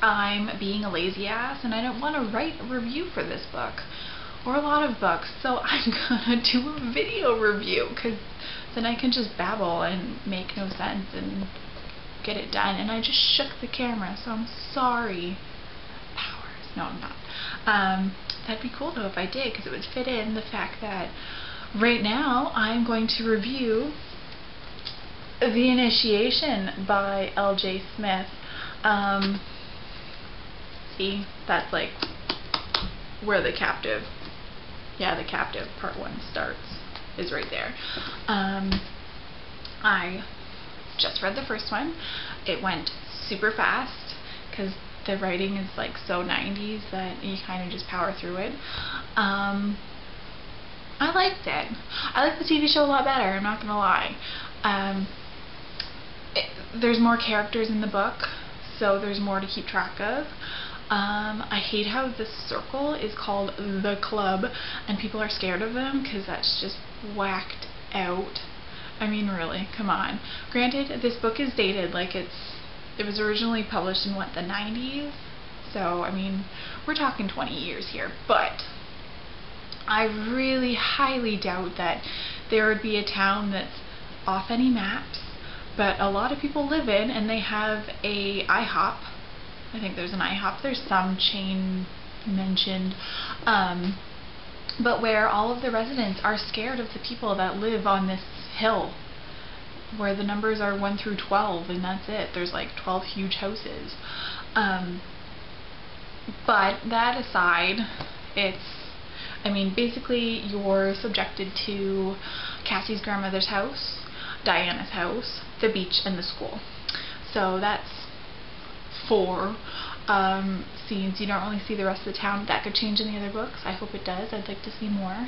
I'm being a lazy ass and I don't want to write a review for this book or a lot of books, so I'm gonna do a video review because then I can just babble and make no sense and get it done. And I just shook the camera, so I'm sorry. Powers. No, I'm not. That'd be cool though if I did, because it would fit in the fact that right now I'm going to review The Initiation by L.J. Smith. See, that's like where The Captive, The Captive part 1 starts, is right there. I just read the first one. It went super fast because the writing is like so 90s that you kind of just power through it. I liked it. I like the TV show a lot better, I'm not gonna lie. There's more characters in the book, so there's more to keep track of. I hate how the circle is called The Club and people are scared of them because that's just whacked out. I mean, really, come on. Granted, this book is dated, like it was originally published in, what, the 90s? So, I mean, we're talking 20 years here, but I really highly doubt that there would be a town that's off any maps, but a lot of people live in, and they have a IHOP. I think there's an IHOP. There's some chain mentioned, but where all of the residents are scared of the people that live on this hill, where the numbers are 1 through 12, and that's it. There's like 12 huge houses. But that aside, I mean, basically you're subjected to Cassie's grandmother's house, Diana's house, the beach, and the school. So that's 4 scenes. You don't really see the rest of the town. That could change in the other books. I hope it does. I'd like to see more.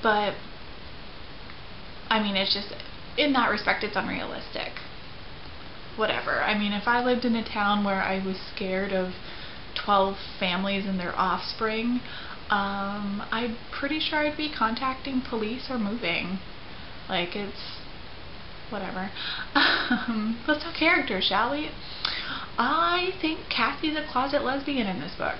But I mean, it's just, in that respect, it's unrealistic. Whatever. I mean, if I lived in a town where I was scared of 12 families and their offspring, I'm pretty sure I'd be contacting police or moving. Like, it's whatever. Let's talk characters, shall we? I think Cassie's a closet lesbian in this book.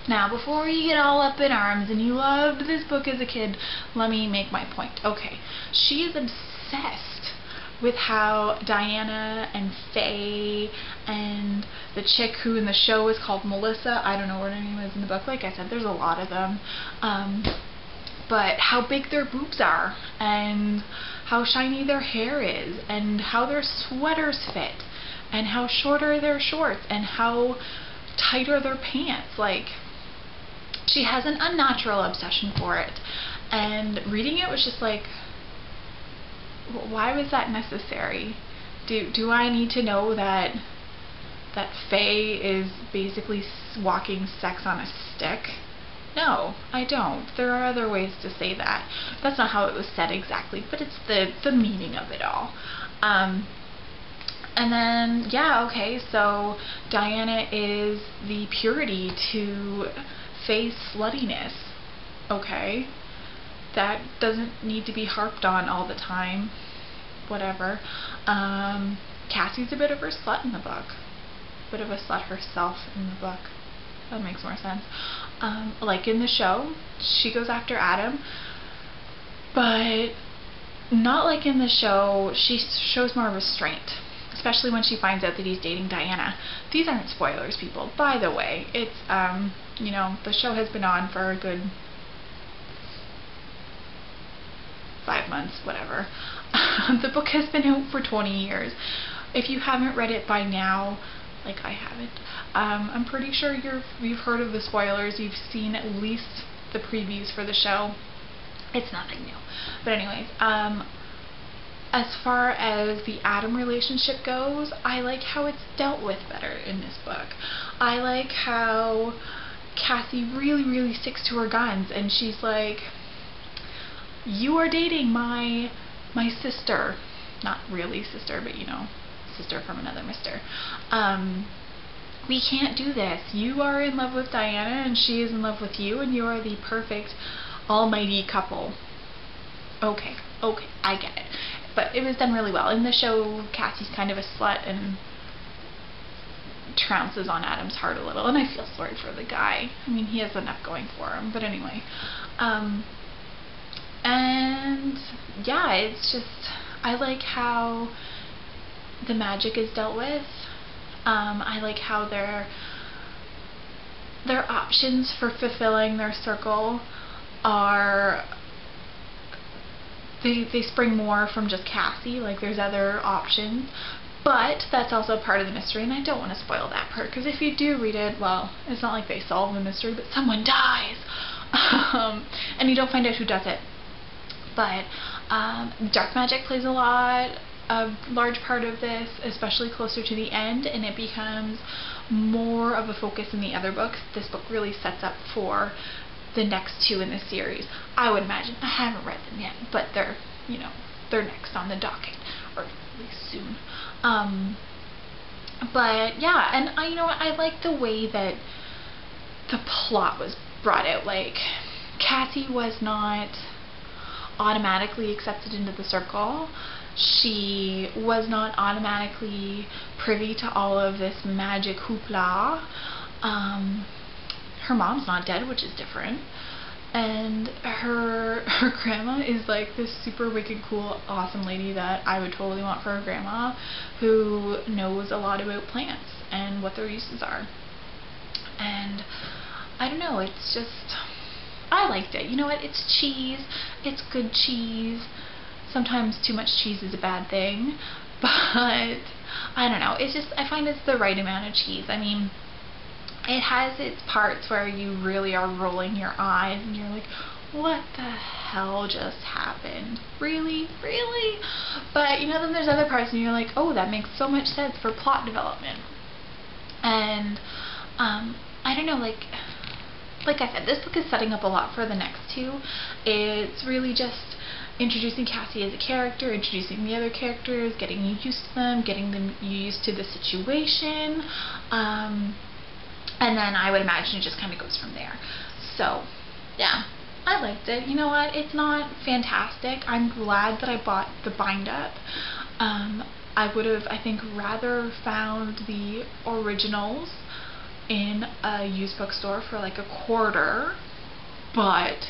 Now, before you get all up in arms and you loved this book as a kid, let me make my point. Okay, she is obsessed with how Diana and Faye and the chick who in the show is called Melissa, I don't know what her name is in the book, like I said, there's a lot of them, but how big their boobs are, and how shiny their hair is, and how their sweaters fit, and how short are their shorts, and how tight are their pants. Like, she has an unnatural obsession for it, and reading it was just like, why was that necessary? Do I need to know that Faye is basically walking sex on a stick? No, I don't. There are other ways to say that. That's not how it was said exactly, but it's the meaning of it all. And then, yeah, okay, so Diana is the purity to Faye's sluttiness. Okay. That doesn't need to be harped on all the time. Whatever. Cassie's a bit of a slut in the book. Bit of a slut herself in the book. That makes more sense. Like in the show, she goes after Adam, but not like in the show. She shows more restraint, especially when she finds out that he's dating Diana. These aren't spoilers, people. By the way, it's, you know, the show has been on for a good 5 months, whatever. The book has been out for 20 years. If you haven't read it by now, like I haven't, I'm pretty sure you've heard of the spoilers. You've seen at least the previews for the show. It's nothing new. But anyways, as far as the Adam relationship goes, I like how it's dealt with better in this book. I like how Cassie really, really sticks to her guns, and she's like, you are dating my sister. Not really sister, but you know, sister from another mister. We can't do this. You are in love with Diana and she is in love with you, and you are the perfect almighty couple. Okay, I get it. But it was done really well. In the show, Cassie's kind of a slut, and trounces on Adam's heart a little, and I feel sorry for the guy. I mean, he has enough going for him, but anyway. And yeah, it's just, I like how the magic is dealt with. I like how their options for fulfilling their circle are, they spring more from just Cassie. Like, there's other options, but that's also part of the mystery, and I don't want to spoil that part, because if you do read it, well, it's not like they solve the mystery, but someone dies, and you don't find out who does it. But dark magic plays a large part of this, especially closer to the end, and it becomes more of a focus in the other books. This book really sets up for the next two in the series, I would imagine. I haven't read them yet, but they're, you know, they're next on the docket, or at least soon. But yeah, and you know what, I like the way that the plot was brought out. Like, Cassie was not automatically accepted into the circle. She was not automatically privy to all of this magic hoopla. Her mom's not dead, which is different. And her grandma is like this super wicked cool, awesome lady that I would totally want for a grandma, who knows a lot about plants and what their uses are. And I don't know, it's just, I liked it. You know what, it's cheese, it's good cheese. Sometimes too much cheese is a bad thing, but I don't know, it's just, I find it's the right amount of cheese. I mean, it has its parts where you really are rolling your eyes and you're like, what the hell just happened? Really? Really? But, you know, then there's other parts and you're like, oh, that makes so much sense for plot development. And, I don't know, like I said, this book is setting up a lot for the next two. It's really just introducing Cassie as a character, introducing the other characters, getting you used to them, getting them used to the situation, and then I would imagine it just kind of goes from there. So, yeah, I liked it. You know what? It's not fantastic. I'm glad that I bought the bind-up. I would have, I think, rather found the originals in a used bookstore for like a quarter, but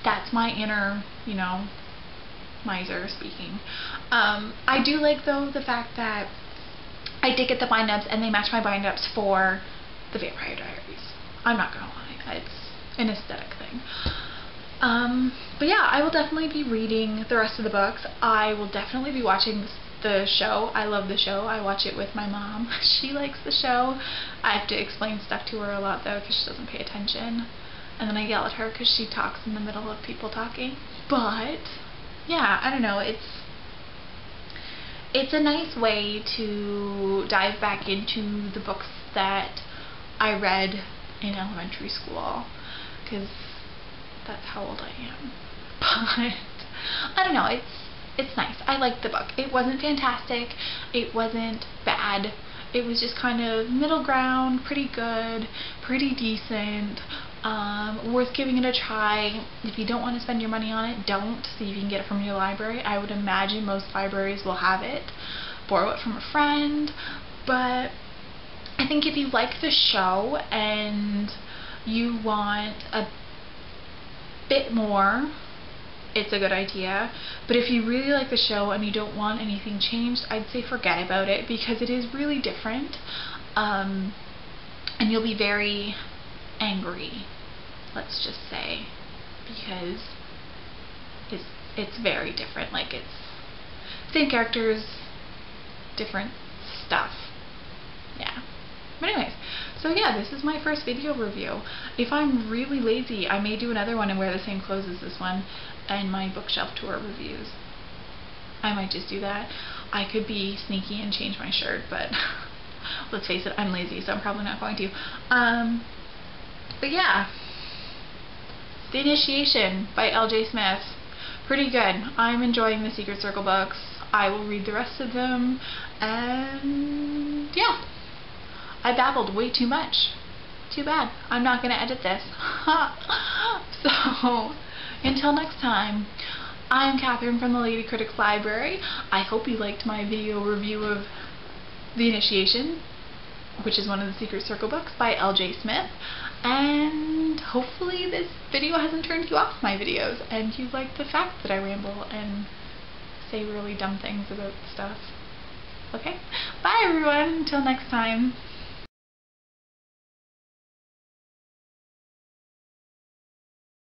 that's my inner, you know, miser speaking. I do like, though, the fact that I did get the bind-ups and they match my bind-ups for the Vampire Diaries. I'm not gonna lie, it's an aesthetic thing. But yeah, I will definitely be reading the rest of the books. I will definitely be watching the show. I love the show. I watch it with my mom. She likes the show. I have to explain stuff to her a lot, though, because she doesn't pay attention. And then I yell at her because she talks in the middle of people talking. But yeah, I don't know, it's a nice way to dive back into the books that I read in elementary school, because that's how old I am. But I don't know, it's nice. I liked the book. It wasn't fantastic, it wasn't bad, it was just kind of middle ground, pretty good, pretty decent, worth giving it a try. If you don't want to spend your money on it, don't. See if you can get it from your library. I would imagine most libraries will have it. Borrow it from a friend. But I think if you like the show and you want a bit more, it's a good idea. But if you really like the show and you don't want anything changed, I'd say forget about it, because it is really different, and you'll be very angry, let's just say, because it's very different. Like, it's same characters, different stuff. Yeah. But anyways, so yeah, this is my first video review. If I'm really lazy, I may do another one and wear the same clothes as this one and my bookshelf tour reviews. I might just do that. I could be sneaky and change my shirt, but let's face it, I'm lazy, so I'm probably not going to. But yeah, The Initiation by L.J. Smith. Pretty good. I'm enjoying the Secret Circle books. I will read the rest of them, and yeah. I babbled way too much. Too bad. I'm not going to edit this. So, until next time, I am Catherine from the Lady Critics Library. I hope you liked my video review of The Initiation. which is one of the Secret Circle books by L.J. Smith. And hopefully this video hasn't turned you off my videos and you like the fact that I ramble and say really dumb things about stuff. Okay? Bye everyone, until next time.